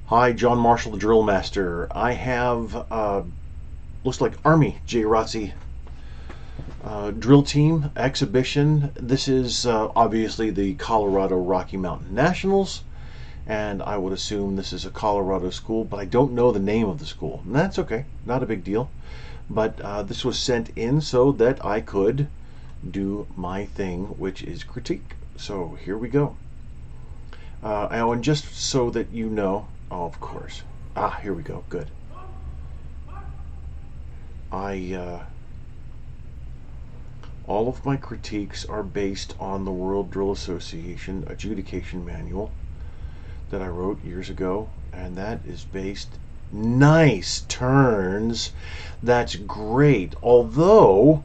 Hi, John Marshall, the DrillMaster. I have, looks like Army AJROTC drill team exhibition. This is obviously the Colorado Rocky Mountain Nationals, and I would assume this is a Colorado school, but I don't know the name of the school. And that's okay, not a big deal. But this was sent in so that I could do my thing, which is critique. So here we go. And just so that you know, oh, of course. Here we go. Good. All of my critiques are based on the World Drill Association adjudication manual that I wrote years ago, and that is based. Nice turns. That's great. Although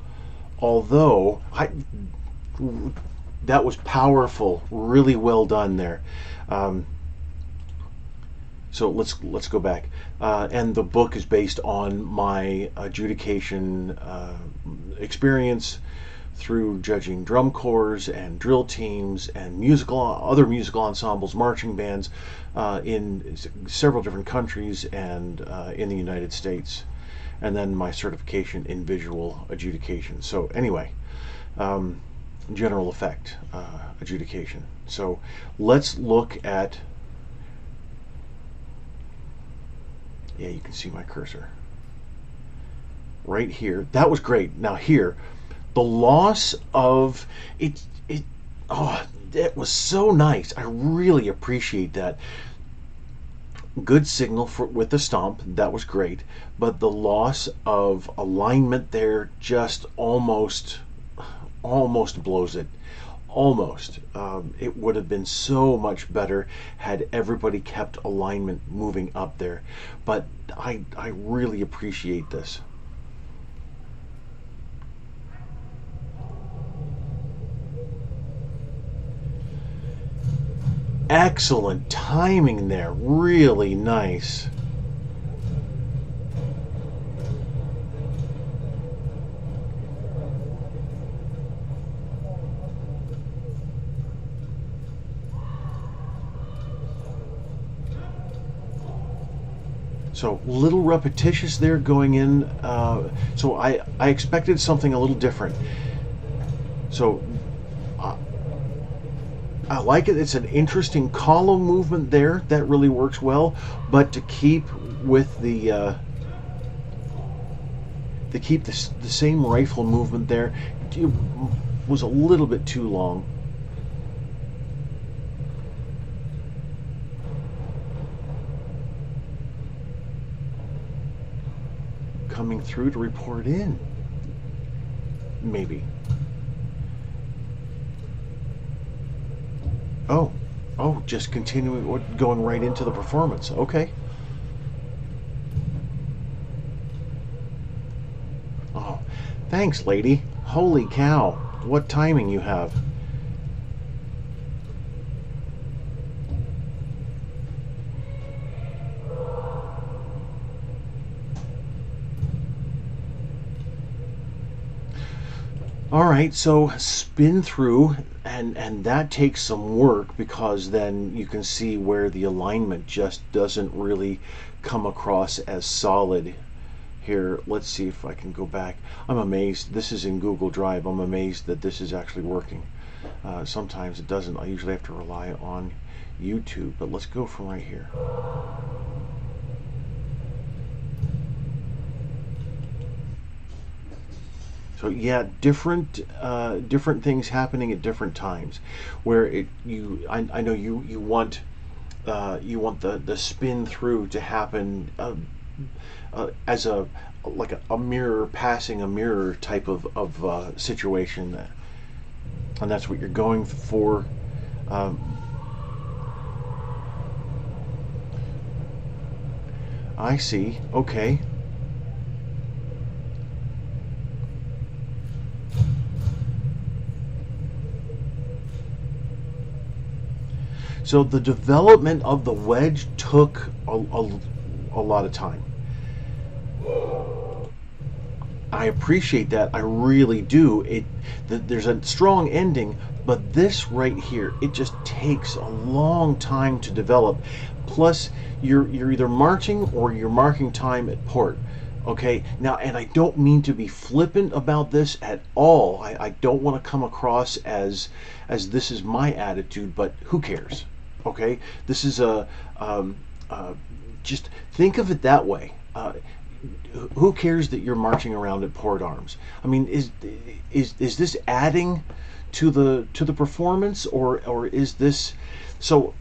that was powerful. Really well done there. So let's go back. And the book is based on my adjudication experience through judging drum corps and drill teams and other musical ensembles, marching bands in several different countries and in the United States, and then my certification in visual adjudication. So anyway, general effect adjudication. So let's look at. Yeah, you can see my cursor right here. That was great. Now here, the loss of it. Oh, that was so nice. I really appreciate that. Good signal with the stomp. That was great. But the loss of alignment there just almost blows it. Almost. It would have been so much better had everybody kept alignment moving up there. But I really appreciate this. Excellent timing there. Really nice. So little repetitious there going in. So I expected something a little different. So I like it. It's an interesting column movement there. That really works well. But to keep with the same rifle movement there, it was a little bit too long. Coming through to report in. Maybe. Oh, just continuing, going right into the performance. Okay. Oh, thanks, lady. Holy cow. What timing you have. All right, so spin through, and that takes some work because then you can see where the alignment just doesn't really come across as solid. Here, let's see if I can go back. I'm amazed. This is in Google Drive. I'm amazed that this is actually working. Sometimes it doesn't. I usually have to rely on YouTube, but let's go from right here. So yeah, different things happening at different times. Where I know you want the spin through to happen as like a mirror passing a mirror type of situation, and that's what you're going for. I see. Okay. So the development of the wedge took a lot of time. I appreciate that. I really do. There's a strong ending, but this right here, it just takes a long time to develop. Plus, you're either marching or you're marking time at port. Okay, now, and I don't mean to be flippant about this at all. I don't want to come across as this is my attitude, but who cares? Okay, this is just think of it that way. Who cares that you're marching around at port arms? I mean, is this adding to the performance, or is this so?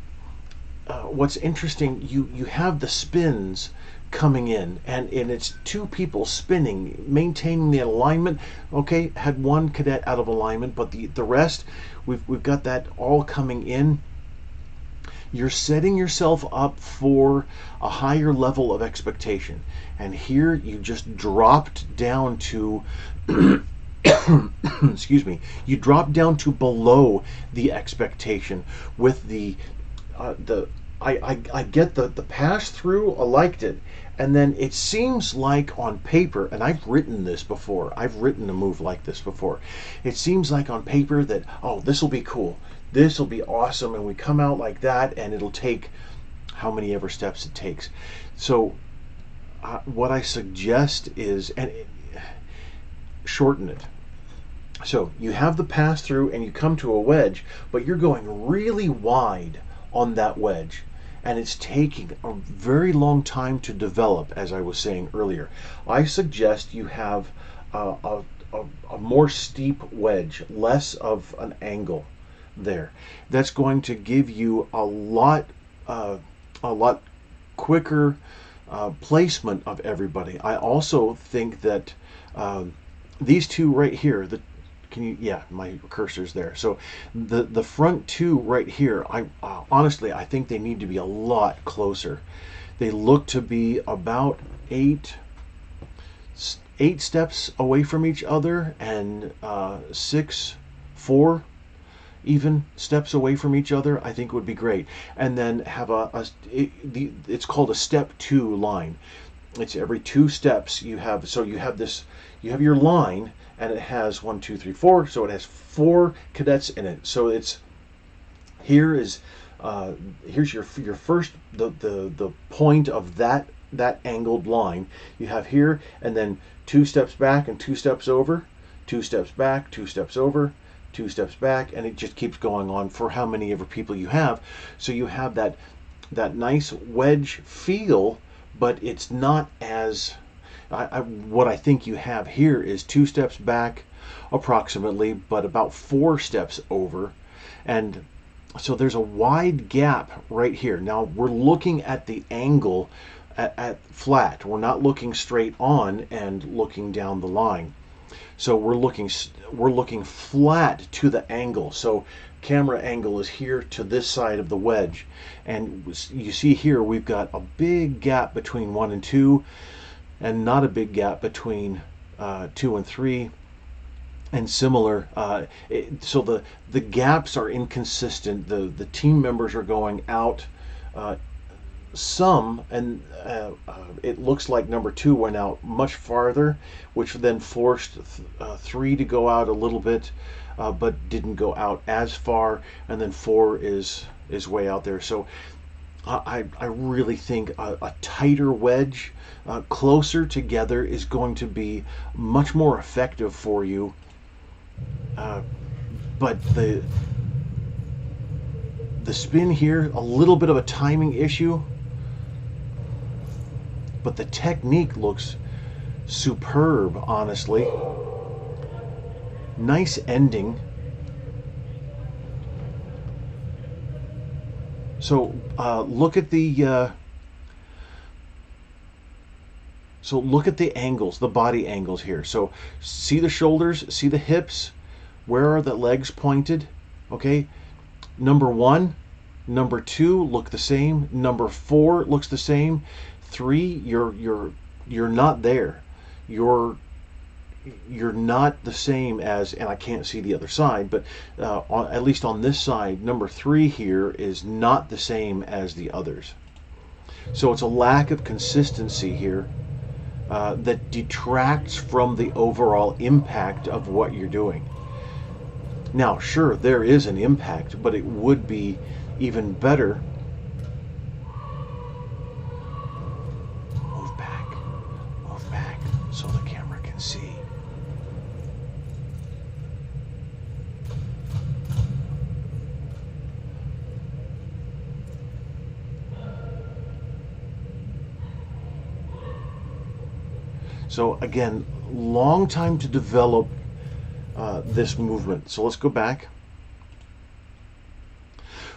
What's interesting, you have the spins coming in, and it's two people spinning, maintaining the alignment. Okay, had one cadet out of alignment, but the rest, we've got that all coming in. You're setting yourself up for a higher level of expectation, and here you just dropped down to excuse me, you dropped down to below the expectation with the I get the pass through. I liked it, and then it seems like on paper, and I've written this before, I've written a move like this before, it seems like on paper that, oh, this will be cool, this will be awesome, and we come out like that, and it'll take how many ever steps it takes. So what I suggest is, shorten it. So you have the pass through and you come to a wedge, but you're going really wide on that wedge, and it's taking a very long time to develop, as I was saying earlier. I suggest you have a more steep wedge, less of an angle there. That's going to give you a lot quicker placement of everybody. I also think that these two right here, yeah, my cursor's there. So the front two right here, I honestly, I think they need to be a lot closer. They look to be about eight steps away from each other, and 4 even steps away from each other, I think would be great. And then have it's called a step 2 line. It's every 2 steps you have. So you have your line, and it has 1, 2, 3, 4. So it has 4 cadets in it. So here's your first, the point of that angled line. You have here, and then 2 steps back and 2 steps over, 2 steps back, 2 steps over, 2 steps back, and it just keeps going on for how many ever people you have. So you have that nice wedge feel, but it's not as what I think you have here is 2 steps back approximately, but about 4 steps over. And so there's a wide gap right here. Now we're looking at the angle at flat. We're not looking straight on and looking down the line. So we're looking flat to the angle. So camera angle is here to this side of the wedge. And you see here we've got a big gap between 1 and 2, and not a big gap between 2 and 3, and similar. So the gaps are inconsistent. The team members are going out some, and it looks like number 2 went out much farther, which then forced 3 to go out a little bit, but didn't go out as far, and then 4 is way out there. So I really think a tighter wedge, closer together, is going to be much more effective for you. But the spin here, a little bit of a timing issue, but the technique looks superb, honestly. Nice ending. So look at the angles, the body angles here. So see the shoulders, see the hips. Where are the legs pointed? Okay, number 1, number 2 look the same. Number 4 looks the same. 3, you're not there. You're not the same as, and I can't see the other side, but at least on this side, number 3 here is not the same as the others. So it's a lack of consistency here. that detracts from the overall impact of what you're doing. Now, sure, there is an impact, but it would be even better. Move back, so the camera can see. So again, long time to develop this movement. So let's go back.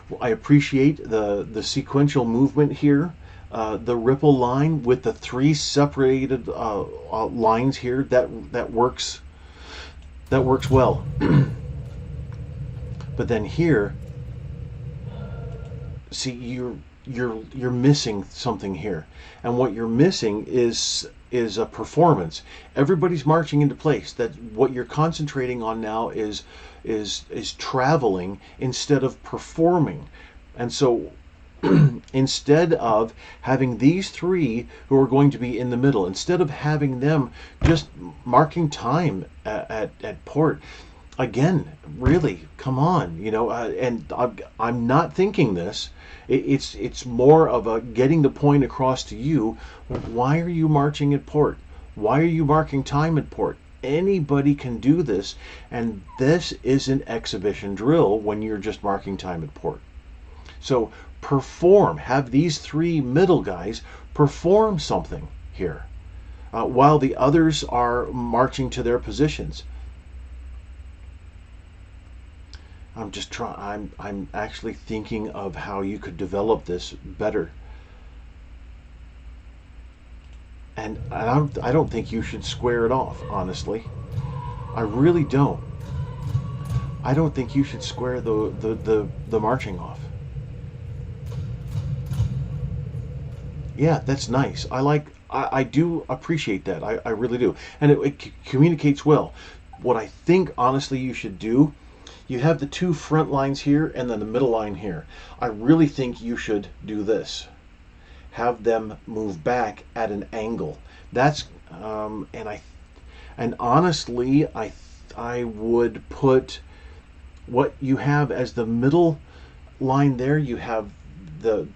Well, I appreciate the sequential movement here. The ripple line with the three separated lines here, that works well. But then here, see, you're missing something here, and what you're missing is a performance. Everybody's marching into place. That what you're concentrating on now is traveling instead of performing. And so instead of having these three who are going to be in the middle, instead of having them just marking time at port, again, really, come on, and I'm not thinking this. It's more of a getting the point across to you. Why are you marching at port? Why are you marking time at port? Anybody can do this, and this is an exhibition drill when you're just marking time at port. So perform, have these three middle guys perform something here, while the others are marching to their positions. I'm actually thinking of how you could develop this better. And I don't think you should square it off, honestly. I really don't. I don't think you should square the marching off. Yeah, that's nice. I do appreciate that. I really do. And it communicates well. What I think, honestly, you should do, you have the two front lines here and then the middle line here. I really think you should do this. Have them move back at an angle. That's and honestly, I would put what you have as the middle line there. You have the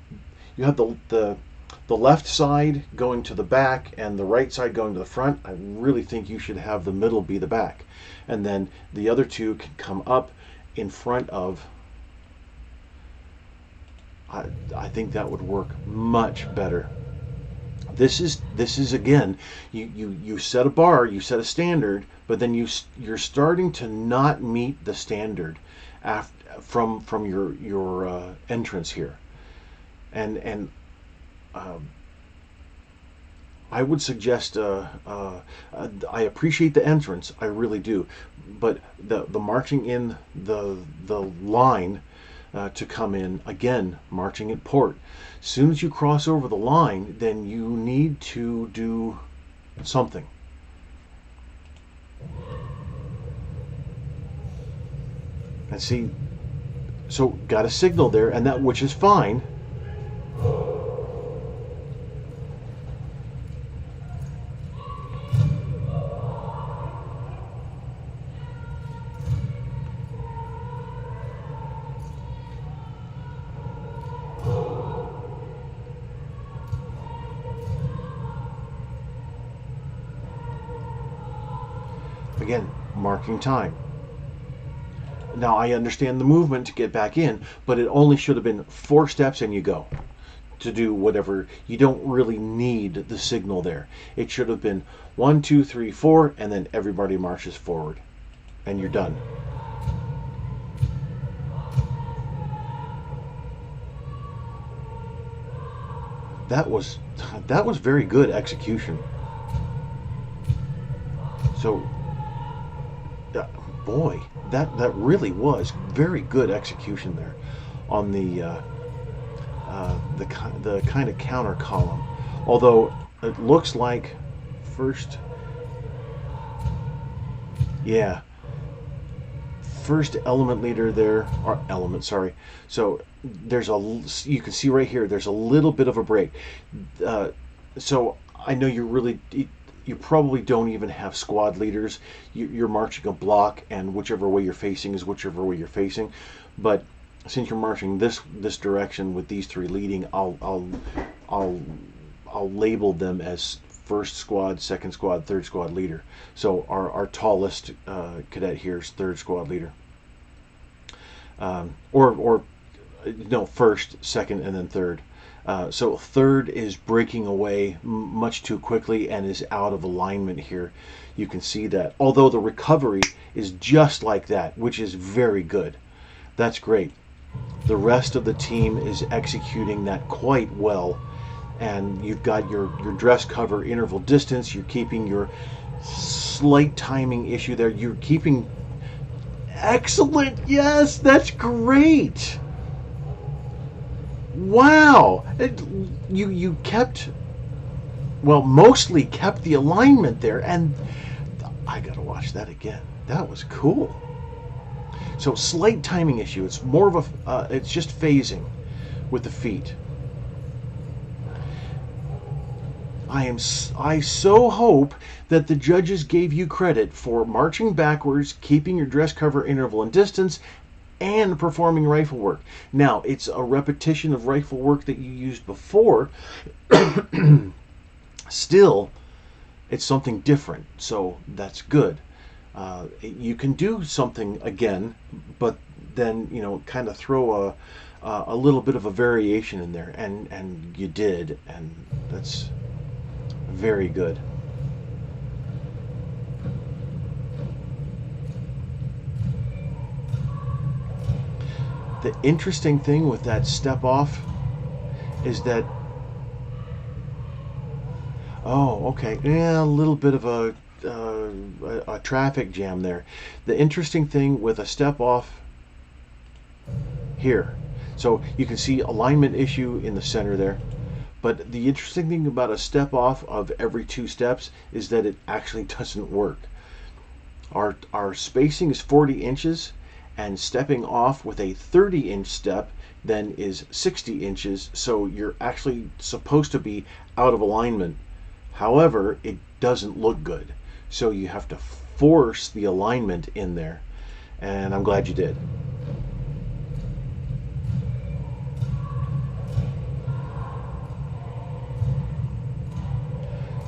left side going to the back and the right side going to the front. I really think you should have the middle be the back, and then the other two can come up in front of. I think that would work much better. This is again, you set a bar, you set a standard, but then you're starting to not meet the standard from your entrance here, and I would suggest I appreciate the entrance, I really do, but the marching in the line to come in, again, marching at port. As soon as you cross over the line, then you need to do something. And see, so got a signal there, and that, which is fine. Again, marking time. Now I understand the movement to get back in, but it only should have been 4 steps and you go to do whatever. You don't really need the signal there. It should have been 1, 2, 3, 4, and then everybody marches forward, and you're done. That was very good execution. So. Boy, that really was very good execution there on the kind of counter column. Although it looks like first element leader there, or element, sorry. So you can see right here, there's a little bit of a break. So I know you're really, you probably don't even have squad leaders. You're marching a block, and whichever way you're facing is whichever way you're facing. But since you're marching this direction with these three leading, I'll label them as first squad, second squad, third squad leader. So our tallest cadet here is third squad leader. Or no, first, second, and then third. So third is breaking away much too quickly and is out of alignment here. You can see that. Although the recovery is just like that, which is very good. That's great. The rest of the team is executing that quite well. And you've got your dress cover interval distance. You're keeping your slight timing issue there. You're keeping... Excellent. Yes, that's great. Wow. You kept, well, mostly kept the alignment there, and I gotta watch that again. That was cool. So slight timing issue. It's more of a it's just phasing with the feet. I so hope that the judges gave you credit for marching backwards, keeping your dress cover interval and distance, and performing rifle work. Now, it's a repetition of rifle work that you used before. Still, it's something different, so that's good. You can do something again, but then, you know, kind of throw a little bit of a variation in there, and you did, and that's very good. The interesting thing with that step off is that, oh, okay, yeah, a little bit of a traffic jam there. The interesting thing with a step off here, so you can see alignment issue in the center there. But the interesting thing about a step off of every 2 steps is that it actually doesn't work. Our spacing is 40 inches, and stepping off with a 30-inch step then is 60 inches, so you're actually supposed to be out of alignment. However, it doesn't look good, so you have to force the alignment in there, and I'm glad you did.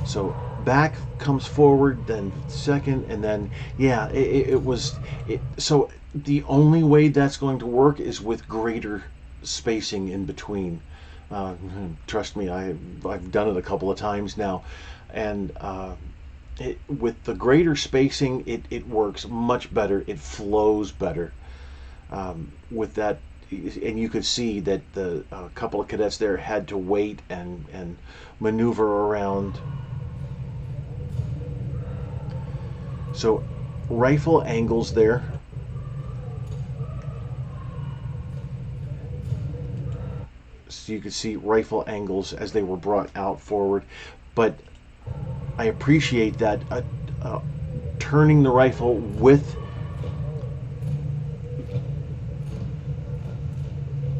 So back comes forward, then second, and then, yeah, so the only way that's going to work is with greater spacing in between. Trust me, I've done it a couple of times now, and with the greater spacing, it works much better. It flows better with that. And you could see that the couple of cadets there had to wait and maneuver around. So rifle angles there. So you can see rifle angles as they were brought out forward. But I appreciate that turning the rifle with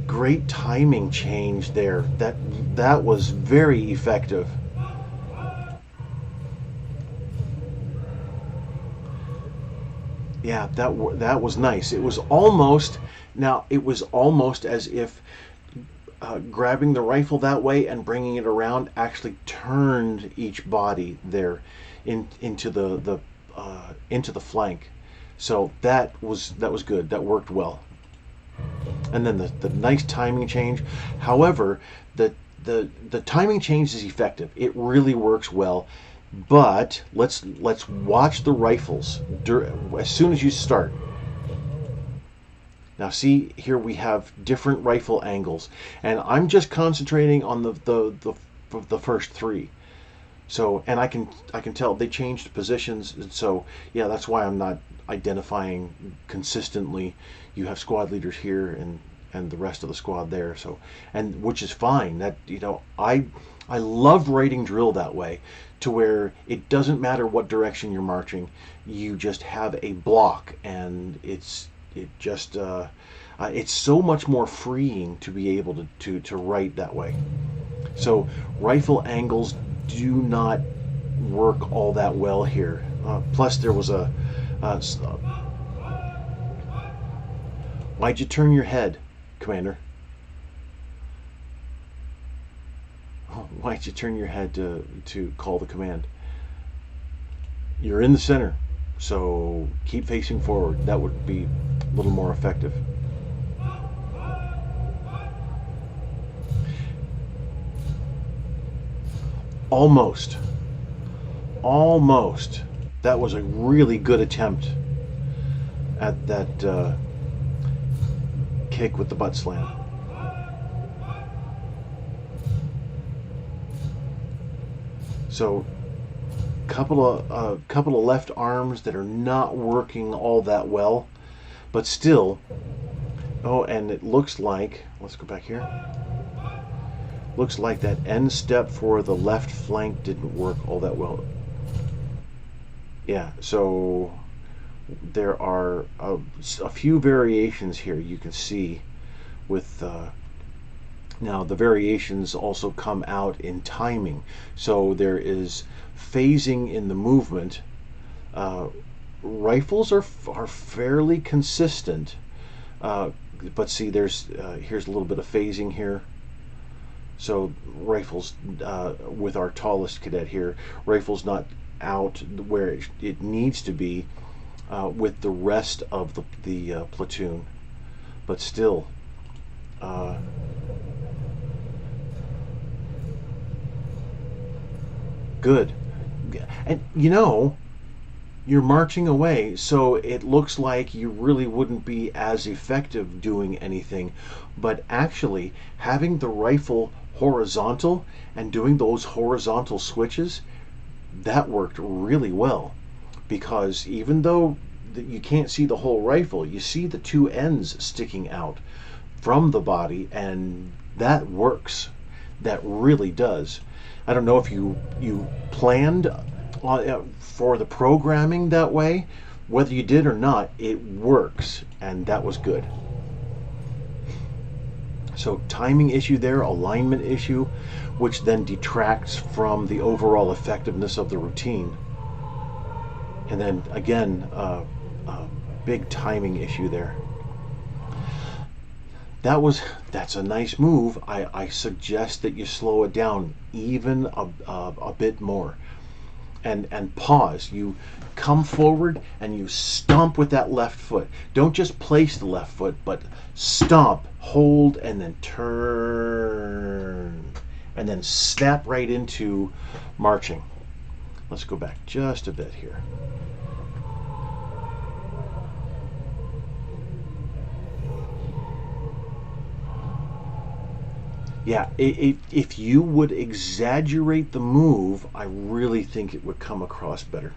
great timing change there. That was very effective. Yeah, that was nice. It was almost as if grabbing the rifle that way and bringing it around actually turned each body there into the flank. So that was good. That worked well. And then the nice timing change. However, the timing change is effective. It really works well. But let's watch the rifles as soon as you start. Now see, here we have different rifle angles, and I'm just concentrating on the first 3. So, and I can tell they changed positions, and so yeah, that's why I'm not identifying consistently. You have squad leaders here and the rest of the squad there. So, and which is fine. That, you know, I love writing drill that way, to where it doesn't matter what direction you're marching, you just have a block, and it's so much more freeing to be able to write that way. So rifle angles do not work all that well here. Plus there was a why'd you turn your head, Commander? Why'd you turn your head to call the command? You're in the center, so keep facing forward. That would be a little more effective. Almost. Almost. That was a really good attempt at that kick with the butt slam. So couple of left arms that are not working all that well, but still. Oh, and it looks like, let's go back here. Looks like that end step for the left flank didn't work all that well. Yeah, so there are a few variations here you can see with now the variations also come out in timing. So there is phasing in the movement. Rifles are fairly consistent, but see, there's here's a little bit of phasing here. So rifles with our tallest cadet here, rifles not out where it needs to be with the rest of the platoon, but still. Good. And you know, you're marching away, so it looks like you really wouldn't be as effective doing anything, but actually having the rifle horizontal and doing those horizontal switches, that worked really well, because even though you can't see the whole rifle, you see the two ends sticking out from the body, and that works. That really does. I don't know if you planned for the programming that way. Whether you did or not, it works, and that was good. So timing issue there, alignment issue, which then detracts from the overall effectiveness of the routine. And then again, big timing issue there. That's a nice move. I suggest that you slow it down even a bit more, and pause. You come forward and you stomp with that left foot. Don't just place the left foot, but stomp, hold, and then turn, and then snap right into marching. Let's go back just a bit here. Yeah, if you would exaggerate the move, I really think it would come across better.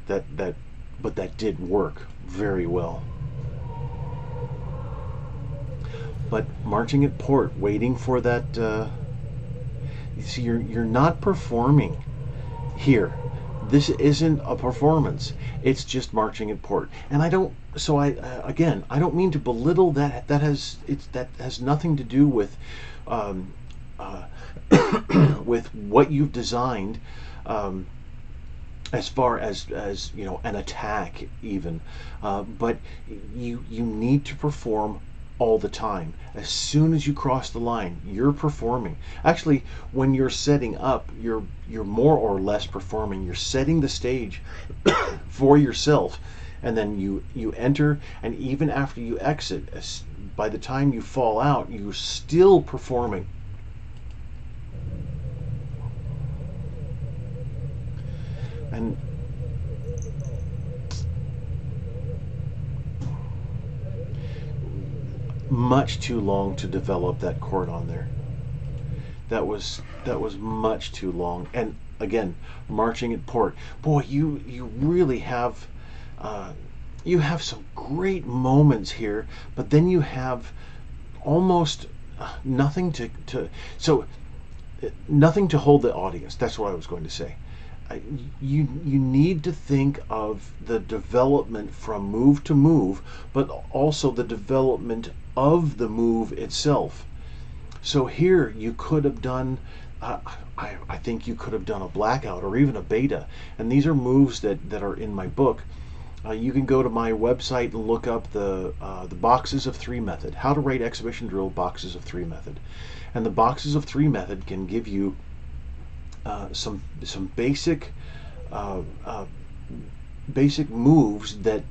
But that did work very well. But marching at port, waiting for that. You see, you're not performing here. This isn't a performance. It's just marching at port. And I don't. So again, I don't mean to belittle that. That has nothing to do with. With what you've designed, as far as you know, an attack even, but you need to perform all the time. As soon as you cross the line, you're performing. Actually, when you're setting up, you're more or less performing. You're setting the stage for yourself, and then you enter, and even after you exit, by the time you fall out, you're still performing. And much too long to develop that chord on there. That was much too long. And again, marching at port. Boy, you really have you have some great moments here, but then you have almost nothing to nothing to hold the audience. That's what I was going to say. You need to think of the development from move to move, but also the development of the move itself. So here you could have done, I think you could have done a blackout or even a beta. And these are moves that are in my book. You can go to my website and look up the boxes of three method, how to write exhibition drill boxes of three method. And the boxes of three method can give you some basic basic moves that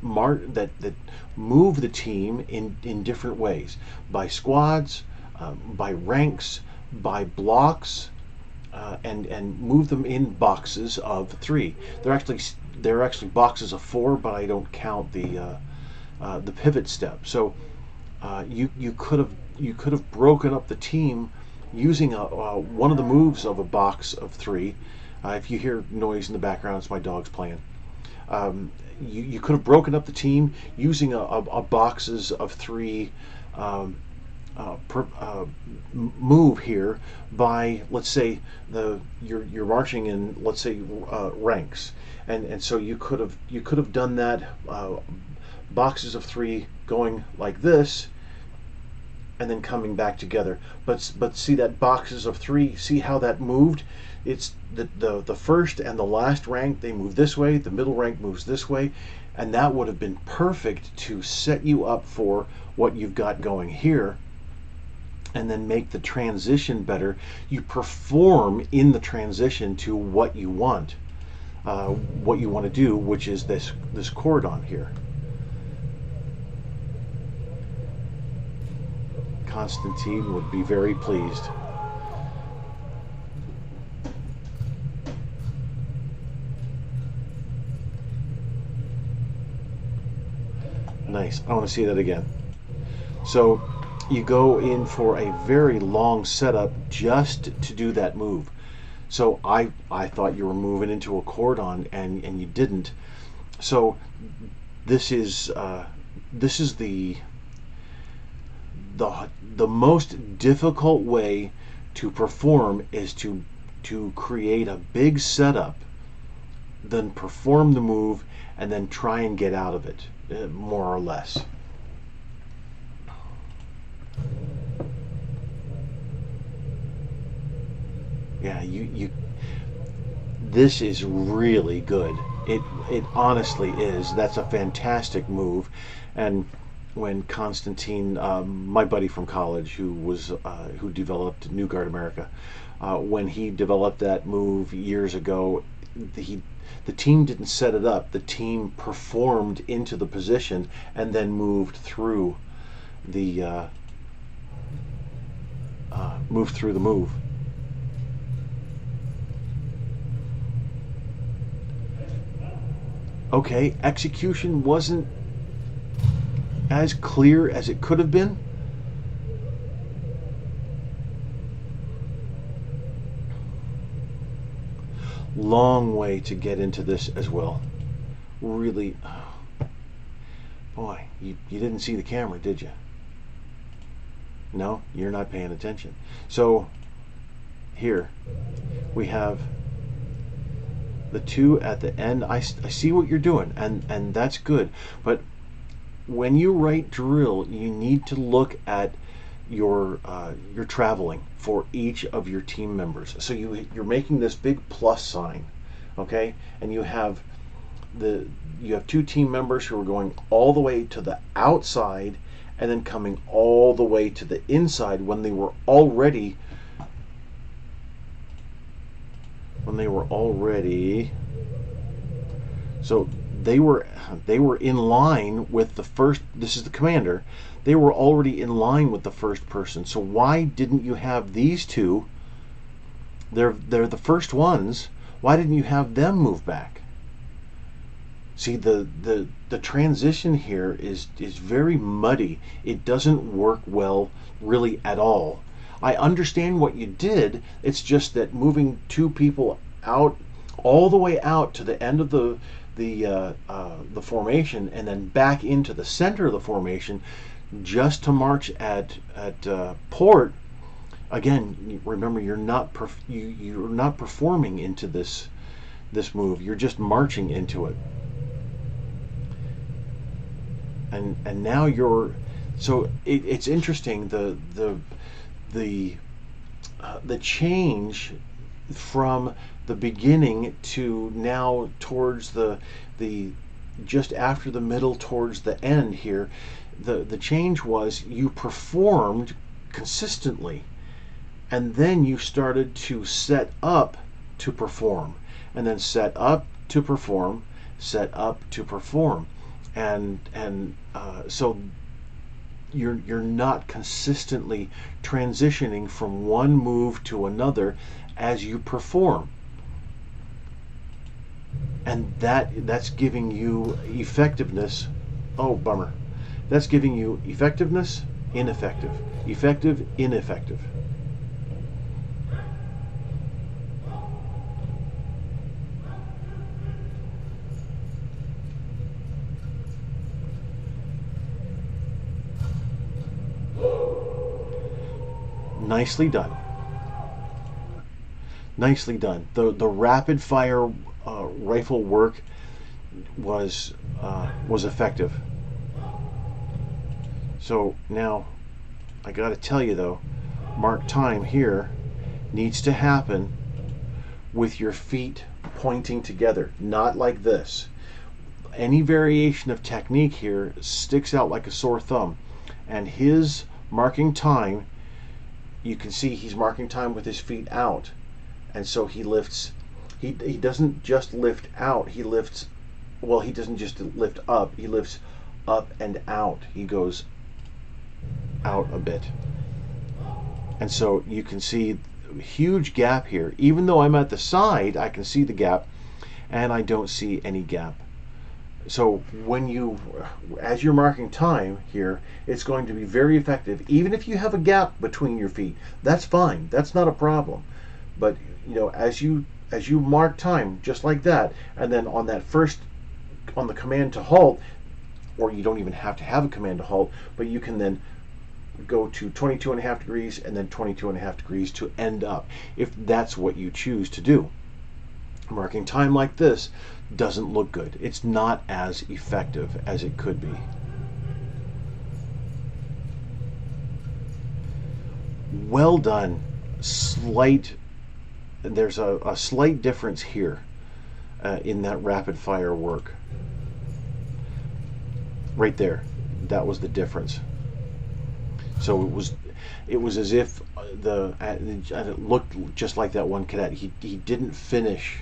move the team in different ways, by squads, by ranks, by blocks, and move them in boxes of three. They're actually boxes of four, but I don't count the pivot step. So you could have broken up the team using one of the moves of a box of three. If you hear noise in the background, it's my dog's playing. You could have broken up the team using a boxes of three move here by, let's say, you're marching in, let's say, ranks, and so you could have done that, boxes of three going like this and then coming back together. But see that boxes of three, see how that moved? It's the first and the last rank, they move this way, the middle rank moves this way, and that would have been perfect to set you up for what you've got going here, and then make the transition better. You perform in the transition to what you want to do, which is this cordon here. Constantine would be very pleased. Nice. I want to see that again. So you go in for a very long setup just to do that move. So I thought you were moving into a cordon, and you didn't. So this is the most difficult way to perform, is to create a big setup, then perform the move, and then try and get out of it, more or less. Yeah, this is really good. It honestly is. That's a fantastic move. And when Constantine, my buddy from college, who developed New Guard America, when he developed that move years ago, the team didn't set it up. The team performed into the position and then moved through the move. Okay, execution wasn't as clear as it could have been. Long way to get into this as well. Really, boy, you didn't see the camera, did you? No, you're not paying attention. So here we have the two at the end. I see what you're doing, and that's good. But when you write drill, you need to look at your traveling for each of your team members. So you're making this big plus sign, okay? And you have two team members who are going all the way to the outside and then coming all the way to the inside when they were already so they were in line with the first. This is the commander. They were already in line with the first person. So why didn't you have these two? They're the first ones. Why didn't you have them move back? See, the transition here is very muddy. It doesn't work well really at all. I understand what you did. It's just that moving two people out, all the way out to the end of the formation, and then back into the center of the formation, just to march at port. Again, remember, you're not performing into this move. You're just marching into it. And now you're, so it's interesting, the the change from the beginning to now towards the just after the middle towards the end here, the change was you performed consistently, and then you started to set up to perform, and then set up to perform, set up to perform, and so you're not consistently transitioning from one move to another as you perform, and that's giving you effectiveness. Oh, bummer. That's giving you effectiveness, ineffective, effective, ineffective. Nicely done. Nicely done. The rapid fire rifle work was effective. So now I got to tell you though, mark time here needs to happen with your feet pointing together, not like this. Any variation of technique here sticks out like a sore thumb, and his marking time, you can see he's marking time with his feet out, and so he lifts. He doesn't just lift out, he lifts, well, he doesn't just lift up, he lifts up and out. He goes out a bit, and so you can see a huge gap here. Even though I'm at the side, I can see the gap, and I don't see any gap. So when you, as you're marking time here, it's going to be very effective. Even if you have a gap between your feet, that's fine. That's not a problem. But you know, as you mark time just like that, and then on that first, on the command to halt, or you don't even have to have a command to halt, but you can then go to 22.5 degrees and then 22.5 degrees to end up, if that's what you choose to do. Marking time like this doesn't look good. It's not as effective as it could be. Well done. There's a slight difference here in that rapid fire work. Right there, that was the difference. So it was as if it looked just like that one cadet. He didn't finish.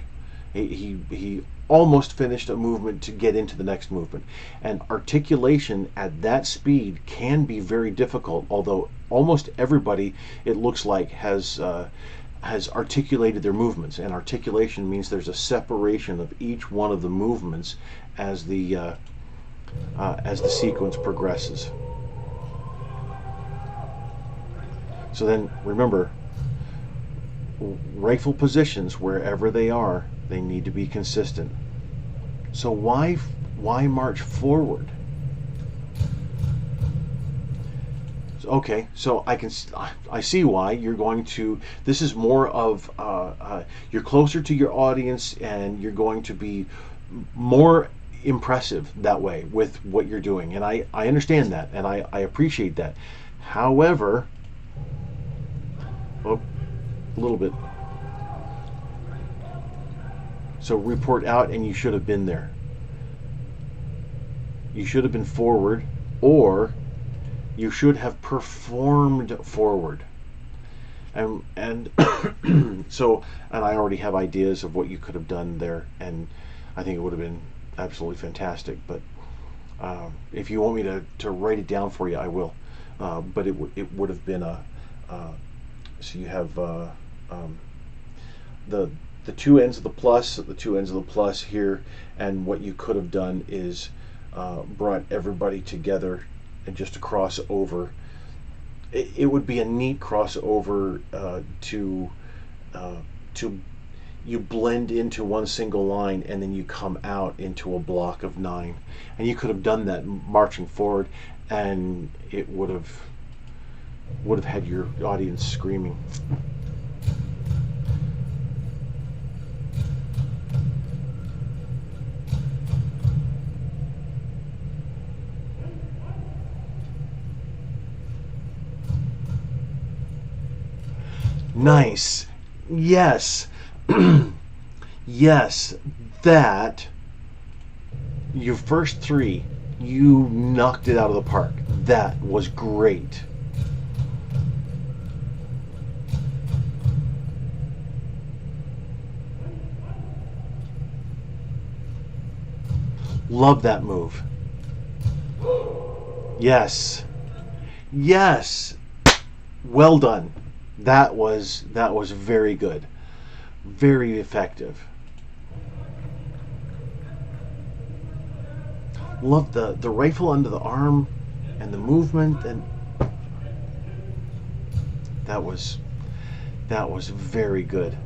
He almost finished a movement to get into the next movement. And articulation at that speed can be very difficult, although almost everybody, it looks like, has articulated their movements. And articulation means there's a separation of each one of the movements as the sequence progresses. So then remember, rifle positions, wherever they are, they need to be consistent. So why march forward? Okay, so I see why you're going to. This is more of you're closer to your audience, and you're going to be more impressive that way with what you're doing, and I understand that, and I appreciate that. However, a little bit. So report out, and you should have been there. You should have been forward, or you should have performed forward. And so, and I already have ideas of what you could have done there, and I think it would have been absolutely fantastic. But if you want me to write it down for you, I will. But it would have been so you have the two ends of the plus here, and what you could have done is brought everybody together and just a crossover. It would be a neat crossover to you blend into one single line, and then you come out into a block of 9, and you could have done that marching forward, and it would have had your audience screaming. Nice. Yes. Yes. That, your first three, you knocked it out of the park. That was great. Love that move. Yes. Yes. Well done. That was very good. Very effective. Love the rifle under the arm and the movement, and that was very good.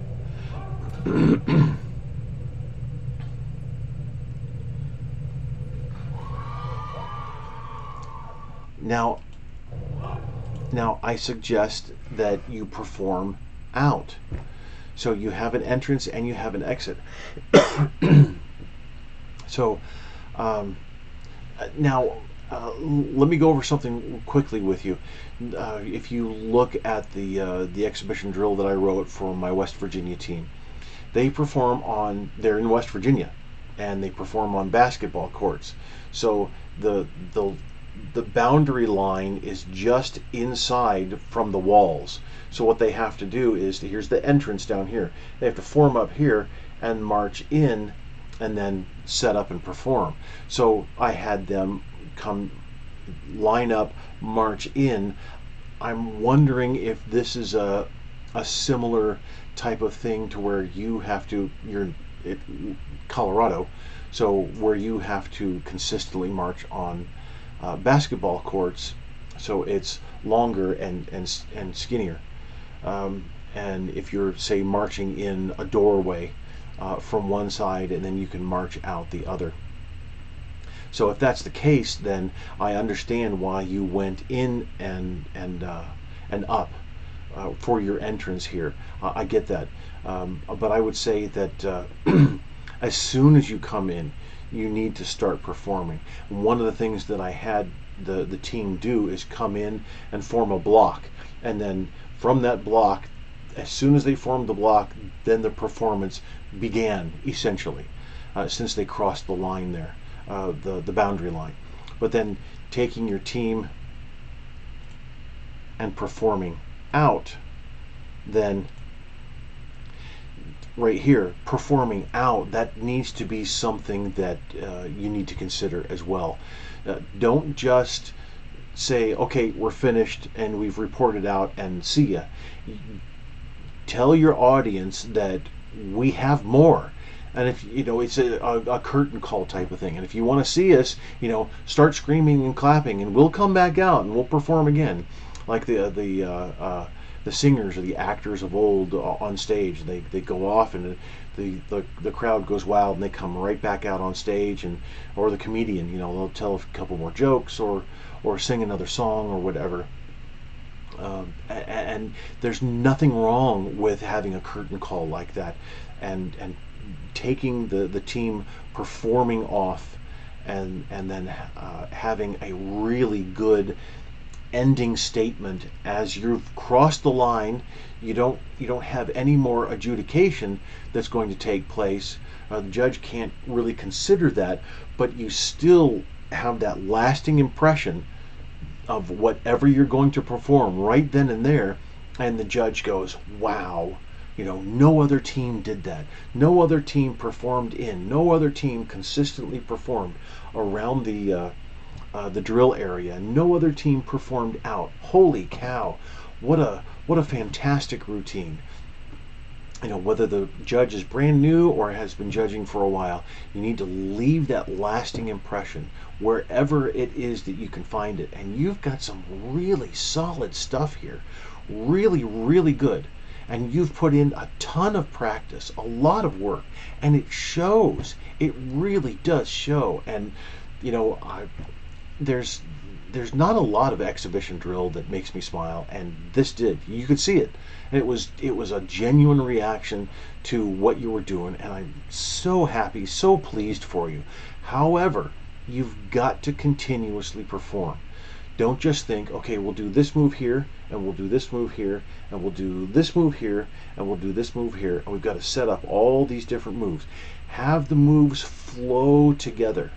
Now, I suggest that you perform out. So you have an entrance and you have an exit. So now, let me go over something quickly with you. If you look at the exhibition drill that I wrote for my West Virginia team, they're in West Virginia, and they perform on basketball courts. So the boundary line is just inside from the walls. So what they have to do is, here's the entrance down here. They have to form up here and march in, and then set up and perform. So I had them come, line up, march in. I'm wondering if this is a similar type of thing to where you're Colorado, so where you have to consistently march on basketball courts, so it's longer and skinnier. And if you're, say, marching in a doorway from one side, and then you can march out the other. So if that's the case, then I understand why you went in and up for your entrance here. I get that, but I would say that as soon as you come in, you need to start performing. One of the things that I had the team do is come in and form a block, and then from that block, as soon as they formed the block, then the performance began, essentially, since they crossed the line there, the boundary line. But then taking your team and performing out, then right here, performing out, that needs to be something that you need to consider as well. Don't just say, okay, we're finished and we've reported out and see ya. Tell your audience that we have more. And if it's a curtain call type of thing, and if you want to see us, start screaming and clapping, and we'll come back out and we'll perform again, like the singers or the actors of old on stage. They go off, and the crowd goes wild, and they come right back out on stage, or the comedian, they'll tell a couple more jokes or sing another song or whatever. And there's nothing wrong with having a curtain call like that, and taking the team performing off, and then having a really good ending statement as you've crossed the line. You don't have any more adjudication that's going to take place. The judge can't really consider that, but you still have that lasting impression of whatever you're going to perform right then and there, and the judge goes, wow, no other team did that. No other team performed in. No other team consistently performed around the drill area. No other team performed out. Holy cow! What a fantastic routine. Whether the judge is brand new or has been judging for a while, you need to leave that lasting impression wherever it is that you can find it. And you've got some really solid stuff here. Really, really good. And you've put in a ton of practice, a lot of work, and it shows. It really does show. And there's not a lot of exhibition drill that makes me smile, and this did. You could see it. And it was a genuine reaction to what you were doing, and I'm so happy, so pleased for you. However, you've got to continuously perform. Don't just think, okay, we'll do this move here, and we'll do this move here, and we'll do this move here, and we'll do this move here, and we've got to set up all these different moves. Have the moves flow together.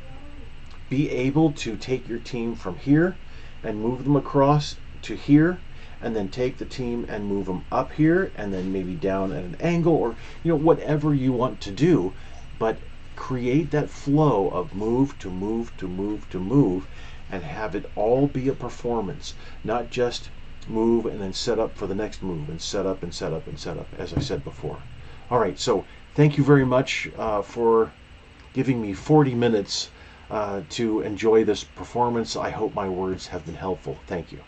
Be able to take your team from here and move them across to here, and then take the team and move them up here, and then maybe down at an angle, or whatever you want to do, but create that flow of move to move to move to move, and have it all be a performance, not just move and then set up for the next move, and set up and set up and set up, as I said before. All right, so thank you very much for giving me 40 minutes to enjoy this performance. I hope my words have been helpful. Thank you.